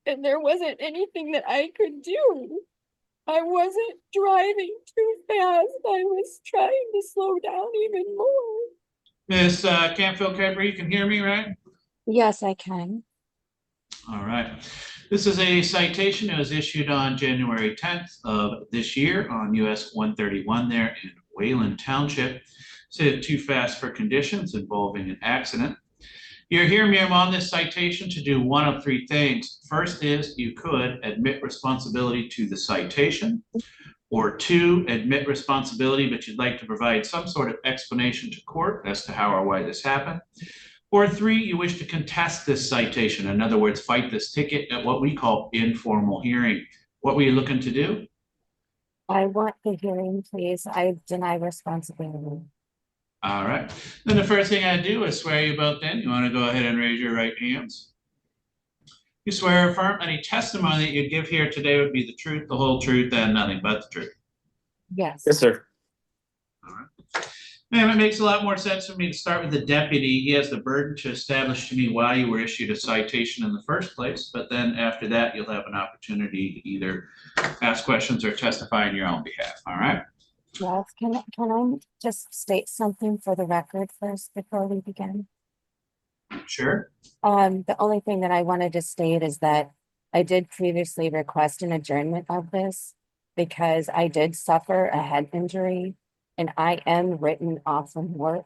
and there wasn't anything that I could do. I wasn't driving too fast. I was trying to slow down even more. Miss Campfield-Kuiper, you can hear me, right? Yes, I can. All right. This is a citation that was issued on January 10th of this year on US 131 there in Wayland Township. Said too fast for conditions involving an accident. You're hearing me on this citation to do one of three things. First is you could admit responsibility to the citation, or two, admit responsibility, but you'd like to provide some sort of explanation to court as to how or why this happened. Or three, you wish to contest this citation. In other words, fight this ticket at what we call informal hearing. What were you looking to do? I want the hearing, please. I deny responsibility. All right. Then the first thing I do is swear you both in. You want to go ahead and raise your right hands. You swear or affirm any testimony that you give here today would be the truth, the whole truth, and nothing but the truth. Yes. Yes, sir. All right. Ma'am, it makes a lot more sense for me to start with the deputy. He has the burden to establish to me why you were issued a citation in the first place, but then after that, you'll have an opportunity to either ask questions or testify on your own behalf, all right? Yes, can I just state something for the record first before we begin? Sure. The only thing that I wanted to state is that I did previously request an adjournment of this because I did suffer a head injury and I am written off from work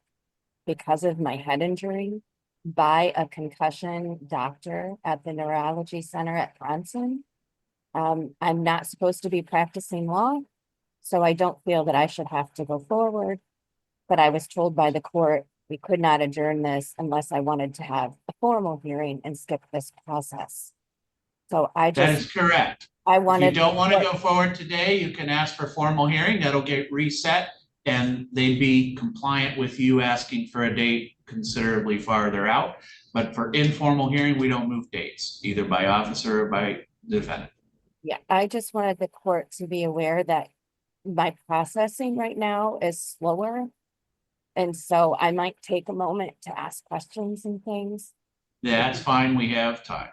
because of my head injury by a concussion doctor at the neurology center at Bronson. I'm not supposed to be practicing law, so I don't feel that I should have to go forward. But I was told by the court we could not adjourn this unless I wanted to have a formal hearing and skip this process. So That is correct. I If you wanted. don't want to go forward today, you can ask for formal hearing. That'll get reset and they'd be compliant with you asking for a date considerably farther out. But for informal hearing, we don't move dates, either by officer or by defendant. Yeah, I just wanted the court to be aware that my processing right now is slower. And so I might take a moment to ask questions and things. That's fine. We have time.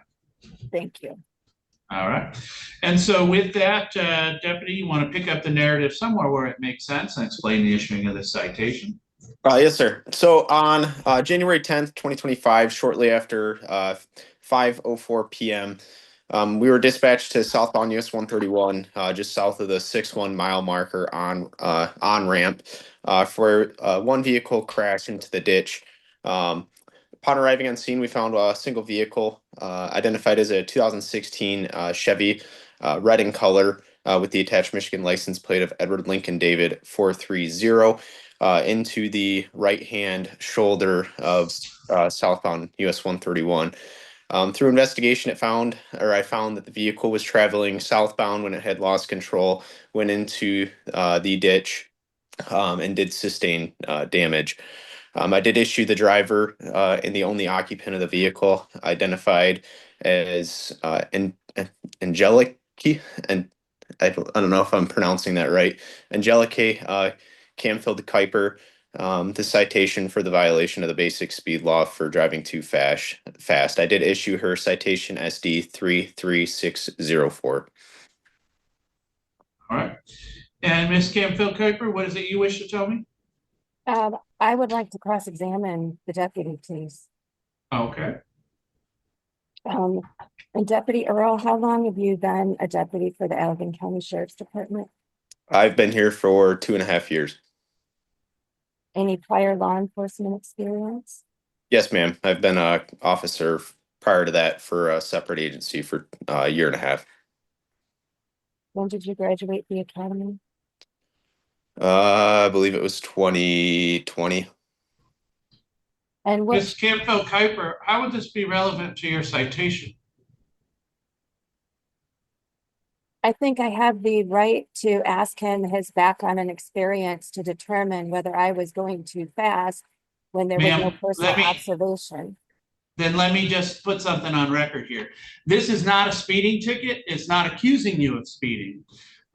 Thank you. All right. And so with that, Deputy, you want to pick up the narrative somewhere where it makes sense and explain the issuing of this citation? Yes, sir. So on January 10th, 2025, shortly after 5:04 p.m., we were dispatched to southbound US 131, just south of the 6-1 mile marker on ramp, for one vehicle crashed into the ditch. Upon arriving on scene, we found a single vehicle identified as a 2016 Chevy, red in color, with the attached Michigan license plate of Edward Lincoln David 430, into the right-hand shoulder of southbound US 131. Through investigation, I found that the vehicle was traveling southbound when it had lost control, went into the ditch, and did sustain damage. I did issue the driver and the only occupant of the vehicle identified as Angelique, and I don't know if I'm pronouncing that right, Angelique Campfield-Kuiper, the citation for the violation of the basic speed law for driving too fast. I did issue her citation SD 33604. All right. And Ms. Campfield-Kuiper, what is it you wish to tell me? I would like to cross-examine the deputy, please. Okay. And Deputy Earl, how long have you been a deputy for the Allegan County Sheriff's Department? I've been here for 2.5 years. Any prior law enforcement experience? Yes, ma'am. I've been an officer prior to that for a separate agency for a year and a half. When did you graduate the academy? I believe it was 2020. And what? Ms. Campfield-Kuiper, how would this be relevant to your citation? I think I have the right to ask him his background and experience to determine whether I was going too fast when there was no personal observation. Then let me just put something on record here. This is not a speeding ticket. It's not accusing you of speeding.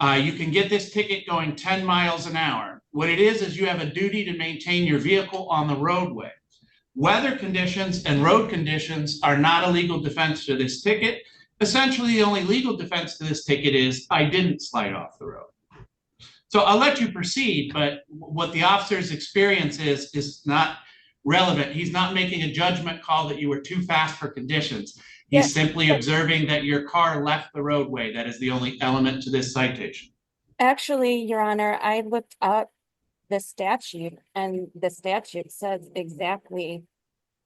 You can get this ticket going 10 miles an hour. What it is you have a duty to maintain your vehicle on the roadway. Weather conditions and road conditions are not a legal defense to this ticket. Essentially, the only legal defense to this ticket is I didn't slide off the road. So I'll let you proceed, but what the officer's experience is not relevant. He's not making a judgment call that you were too fast for conditions. He's simply observing that your car left the roadway. That is the only element to this citation. Actually, Your Honor, I looked up the statute and the statute says exactly,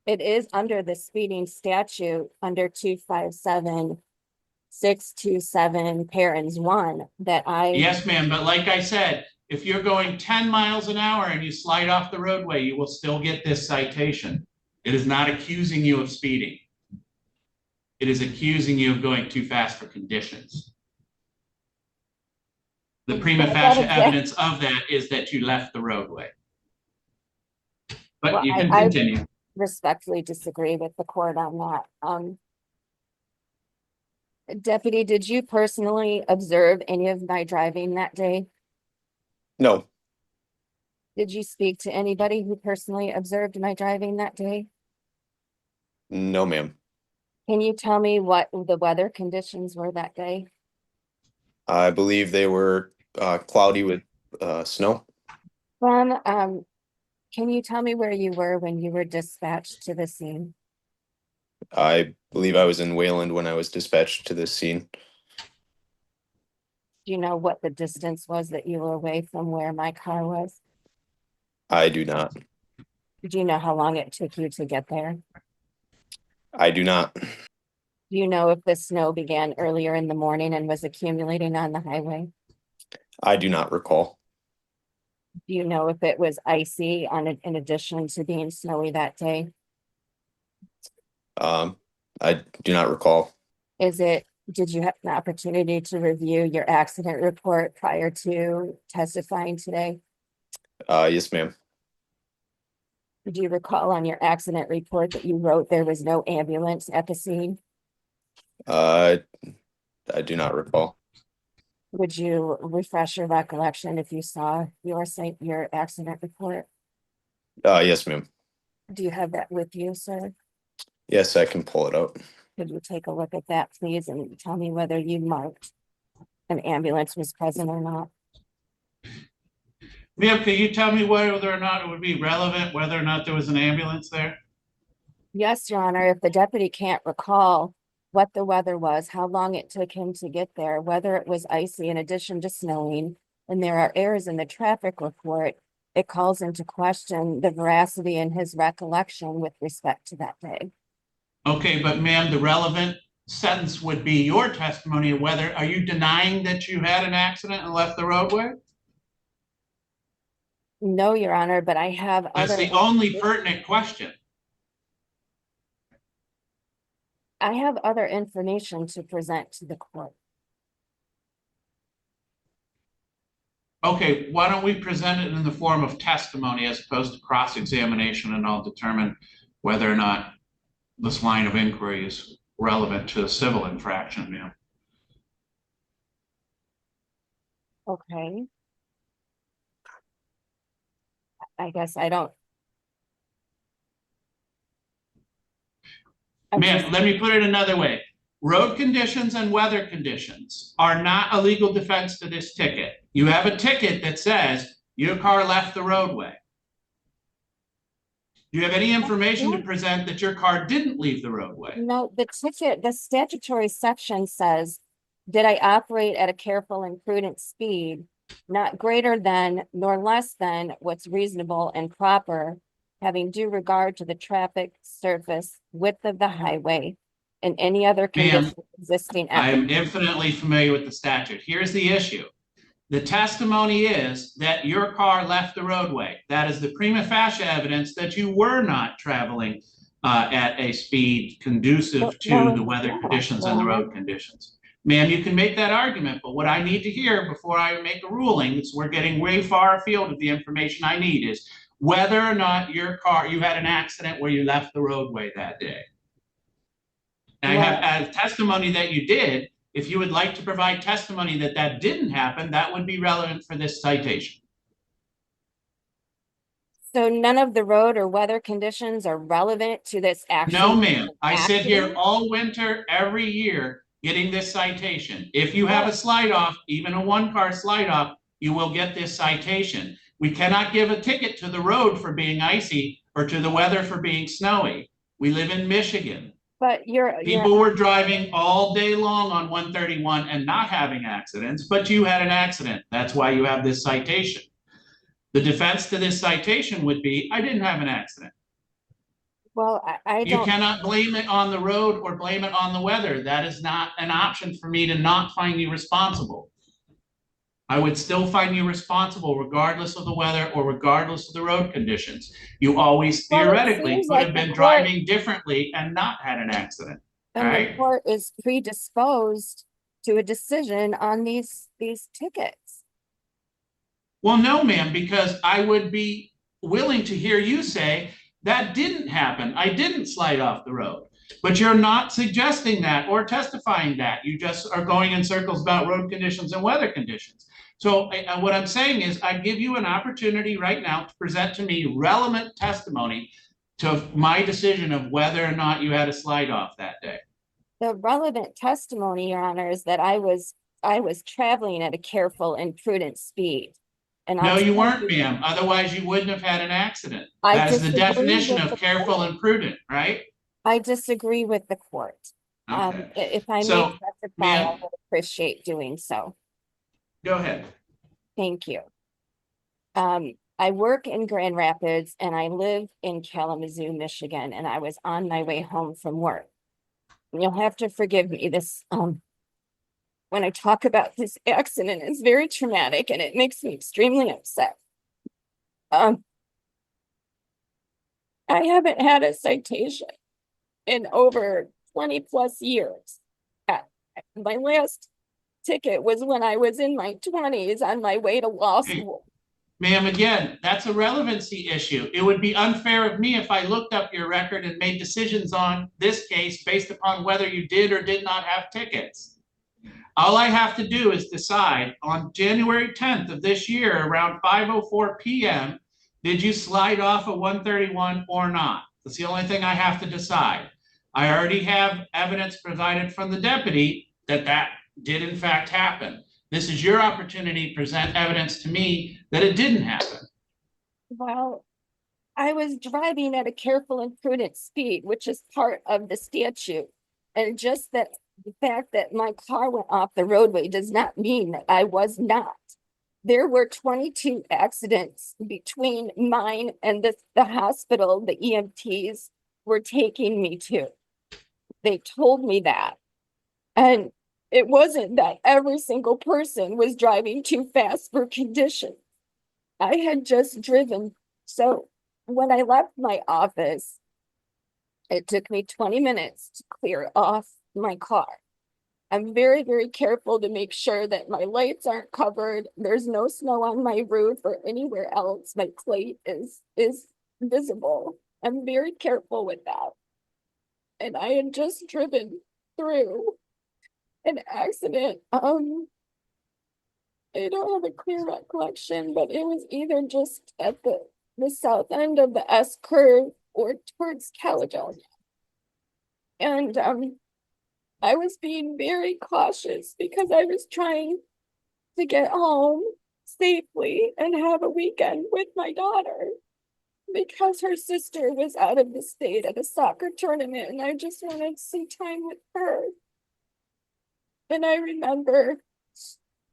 it is under the speeding statute under 257-627 parens 1 that Yes, ma'am, but like I said, if you're going 10 miles an hour and you slide off the roadway, you will still get this citation. It is not accusing you of speeding. It is accusing you of going too fast for conditions. The prima facie evidence of that is that you left the roadway. But well, you can continue. I respectfully disagree with the court on that. Deputy, did you personally observe any of my driving that day? No, Did you speak to anybody who personally observed my driving that day? no, ma'am. Can you tell me what the weather conditions were that day? I believe they were cloudy with snow. Can you tell me where you were when you were dispatched to the scene? I believe I was in Wayland when I was dispatched to this scene. Do you know what the distance was that you were away from where my car was? I do not. Do you know how long it took you to get there? I do not. Do you know if the snow began earlier in the morning and was accumulating on the highway? I do not recall. Do you know if it was icy in addition to being snowy that day? I do not recall. Did you have an opportunity to review your accident report prior to testifying today? Yes, ma'am. Do you recall on your accident report that you wrote there was no ambulance at the scene? I do not recall. Would you refresh your recollection if you saw your accident report? Yes, ma'am. Do you have that with you, sir? Yes, I can pull it out. Could you take a look at that, please, and tell me whether you marked an ambulance was present or not? Ma'am, can you tell me whether or not it would be relevant, whether or not there was an ambulance there? Yes, Your Honor, if the deputy can't recall what the weather was, how long it took him to get there, whether it was icy in addition to snowing, and there are errors in the traffic report, it calls into question the veracity in his recollection with respect to that day. Okay, but ma'am, the relevant sentence would be your testimony of whether, are you denying that you had an accident and left the roadway? No, Your Honor, but I have That's the only pertinent question. I have other information to present to the court. Okay, why don't we present it in the form of testimony as opposed to cross-examination, and I'll determine whether or not this line of inquiry is relevant to a civil infraction, ma'am. Okay. I guess I don't. Ma'am, let me put it another way. Road conditions and weather conditions are not a legal defense to this ticket. You have a ticket that says your car left the roadway. Do you have any information to present that your car didn't leave the roadway? No, the ticket, the statutory section says, did I operate at a careful and prudent speed, not greater than nor less than what's reasonable and proper, having due regard to the traffic surface width of the highway and any other condition existing. I am infinitely familiar with the statute. Here's the issue. The testimony is that your car left the roadway. That is the prima facie evidence that you were not traveling at a speed conducive to the weather conditions and the road conditions. Ma'am, you can make that argument, but what I need to hear before I make a ruling, is we're getting way far afield of the information I need, is whether or not your car, you had an accident where you left the roadway that day. And I have testimony that you did. If you would like to provide testimony that that didn't happen, that would be relevant for this citation. So none of the road or weather conditions are relevant to this action? No, ma'am. I sit here all winter, every year, getting this citation. If you have a slide off, even a 1-car slide off, you will get this citation. We cannot give a ticket to the road for being icy or to the weather for being snowy. We live in Michigan. But People were driving all day long on 131 and not having accidents, but you had an accident. That's why you have this citation. The defense to this citation would be, I didn't have an accident. well, I You don't, cannot blame it on the road or blame it on the weather. That is not an option for me to not find you responsible. I would still find you responsible regardless of the weather or regardless of the road conditions. You always Well, it theoretically seems could like have the been court- driving differently and not had an accident. and the Right? court is predisposed to a decision on these tickets. Well, no, ma'am, because I would be willing to hear you say that didn't happen. I didn't slide off the road. But you're not suggesting that or testifying that. You just are going in circles about road conditions and weather conditions. So what I'm saying is I give you an opportunity right now to present to me relevant testimony to my decision of whether or not you had a slide off that day. The relevant testimony, Your Honor, is that I was traveling at a careful and prudent speed. And No, I'm you telling weren't, you, ma'am. Otherwise, you wouldn't have had an accident. I That is the disagree definition with of the careful court. and prudent, right? I disagree with the court. Okay. If I may So, testify, I ma'am- would appreciate doing so. Go ahead. Thank you. I work in Grand Rapids and I live in Kalamazoo, Michigan, and I was on my way home from work. You'll have to forgive me, this, when I talk about this accident, it's very traumatic and it makes me extremely upset. I haven't had a citation in over 20+ years. My last ticket was when I was in my 20s on my way to law school. Ma'am, again, that's a relevancy issue. It would be unfair of me if I looked up your record and made decisions on this case based upon whether you did or did not have tickets. All I have to do is decide on January 10th of this year, around 5:04 p.m., did you slide off a 131 or not? That's the only thing I have to decide. I already have evidence provided from the deputy that that did in fact happen. This is your opportunity to present evidence to me that it didn't happen. Well, I was driving at a careful and prudent speed, which is part of the statute. And just that the fact that my car went off the roadway does not mean that I was not. There were 22 accidents between mine and the hospital the EMTs were taking me to. They told me that. And it wasn't that every single person was driving too fast for conditions. I had just driven. So when I left my office, it took me 20 minutes to clear off my car. I'm very, very careful to make sure that my lights aren't covered. There's no snow on my roof or anywhere else. My plate is visible. I'm very careful with that. And I had just driven through an accident. I don't have a clear recollection, but it was either just at the south end of the S curve or towards Caledonia. And I was being very cautious because I was trying to get home safely and have a weekend with my daughter because her sister was out of the state at a soccer tournament and I just wanted some time with her. And I remember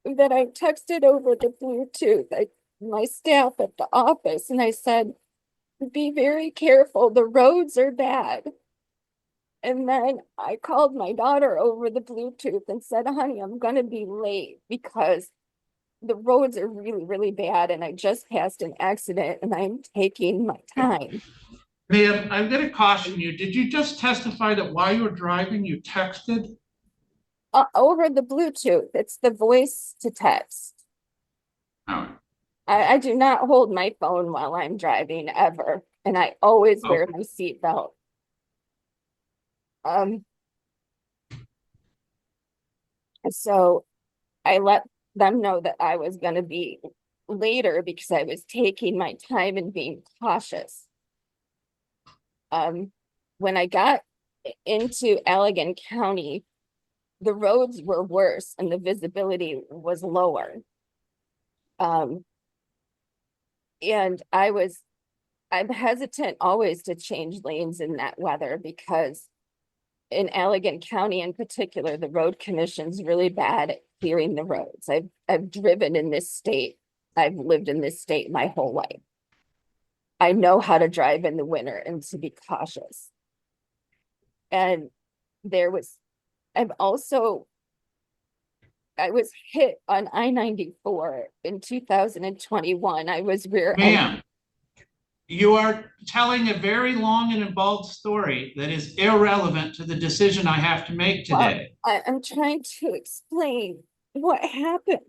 that I texted over the Bluetooth, my staff at the office, and I said, be very careful, the roads are bad. And then I called my daughter over the Bluetooth and said, honey, I'm gonna be late because the roads are really, really bad and I just passed an accident and I'm taking my time. Ma'am, I'm gonna caution you. Did you just testify that while you were driving, you texted? Over the Bluetooth, it's the voice to text. All right. I do not hold my phone while I'm driving ever, and I always wear my seatbelt. So I let them know that I was gonna be later because I was taking my time and being cautious. When I got into Allegan County, the roads were worse and the visibility was lower. And I'm hesitant always to change lanes in that weather because in Allegan County in particular, the road commission's really bad at clearing the roads. I've driven in this state. I've lived in this state my whole life. I know how to drive in the winter and to be cautious. And I was hit on I-94 in 2021. I was Ma'am, you are telling a very long and involved story that is irrelevant to the decision I have to make today. I'm trying to explain what happened.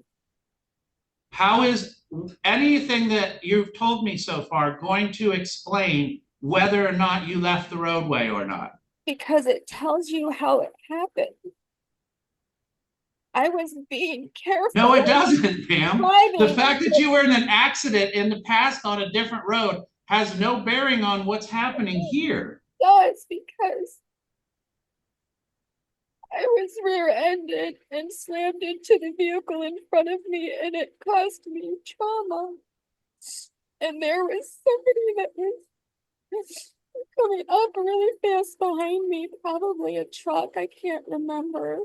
How is anything that you've told me so far going to explain whether or not you left the roadway or not? Because it tells you how it happened. I was being careful. No, it doesn't, ma'am. Driving. The fact that you were in an accident in the past on a different road has no bearing on what's happening here. It does, because I was rear-ended and slammed into the vehicle in front of me, and it caused me trauma. And there was somebody that was coming up really fast behind me, probably a truck, I can't remember.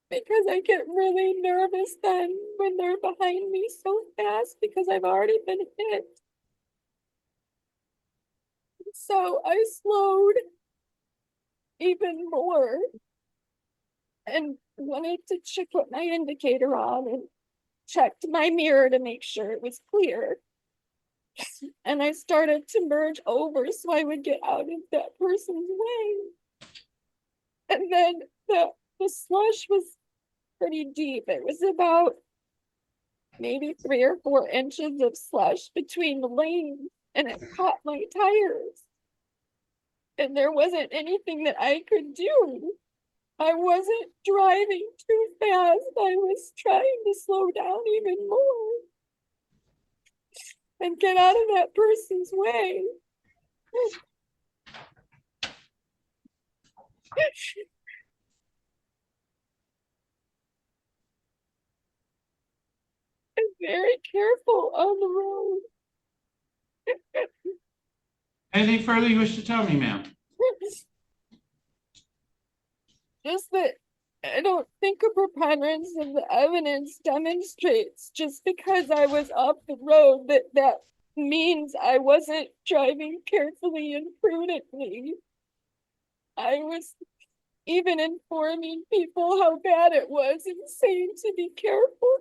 Because I get really nervous then when they're behind me so fast because I've already been hit. So I slowed even more and wanted to check put my indicator on and checked my mirror to make sure it was clear. And I started to merge over so I would get out of that person's way. And then the slush was pretty deep. It was about maybe 3 or 4 inches of slush between the lanes, and it caught my tires. And there wasn't anything that I could do. I wasn't driving too fast. I was trying to slow down even more and get out of that person's way. I'm very careful on the road. Anything further you wish to tell me, ma'am? Just that I don't think a preponderance of the evidence demonstrates just because I was off the road that means I wasn't driving carefully and prudently. I was even informing people how bad it was and saying to be careful.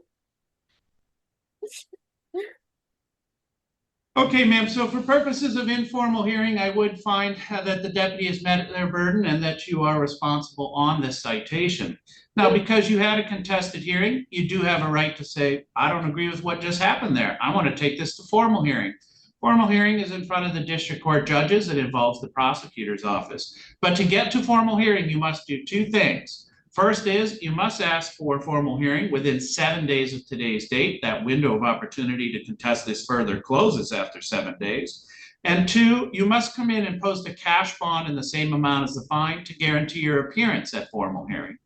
Okay, ma'am, so for purposes of informal hearing, I would find that the deputy has met their burden and that you are responsible on this citation. Now, because you had a contested hearing, you do have a right to say, I don't agree with what just happened there. I want to take this to formal hearing. Formal hearing is in front of the district court judges. It involves the prosecutor's office. But to get to formal hearing, you must do 2 things. First is you must ask for a formal hearing within 7 days of today's date. That window of opportunity to contest this further closes after 7 days. And 2, you must come in and post a cash bond in the same amount as the fine to guarantee your appearance at formal hearing.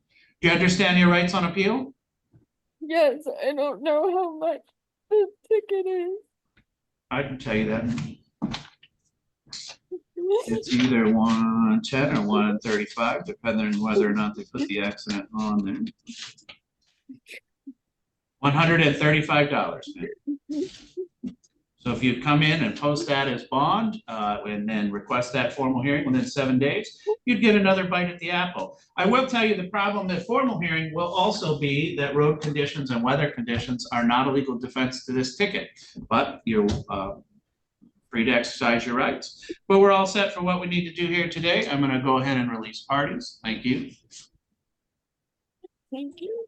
Do you understand your rights on appeal? Yes, I don't know how much the ticket is. I can tell you that. It's either 110 or 135, depending on whether or not they put the accident on there. $135. So if you come in and post that as bond and then request that formal hearing within 7 days, you'd get another bite at the apple. I will tell you the problem that formal hearing will also be that road conditions and weather conditions are not a legal defense to this ticket, but you're free to exercise your rights. But we're all set for what we need to do here today. I'm going to go ahead and release parties. Thank you. Thank you.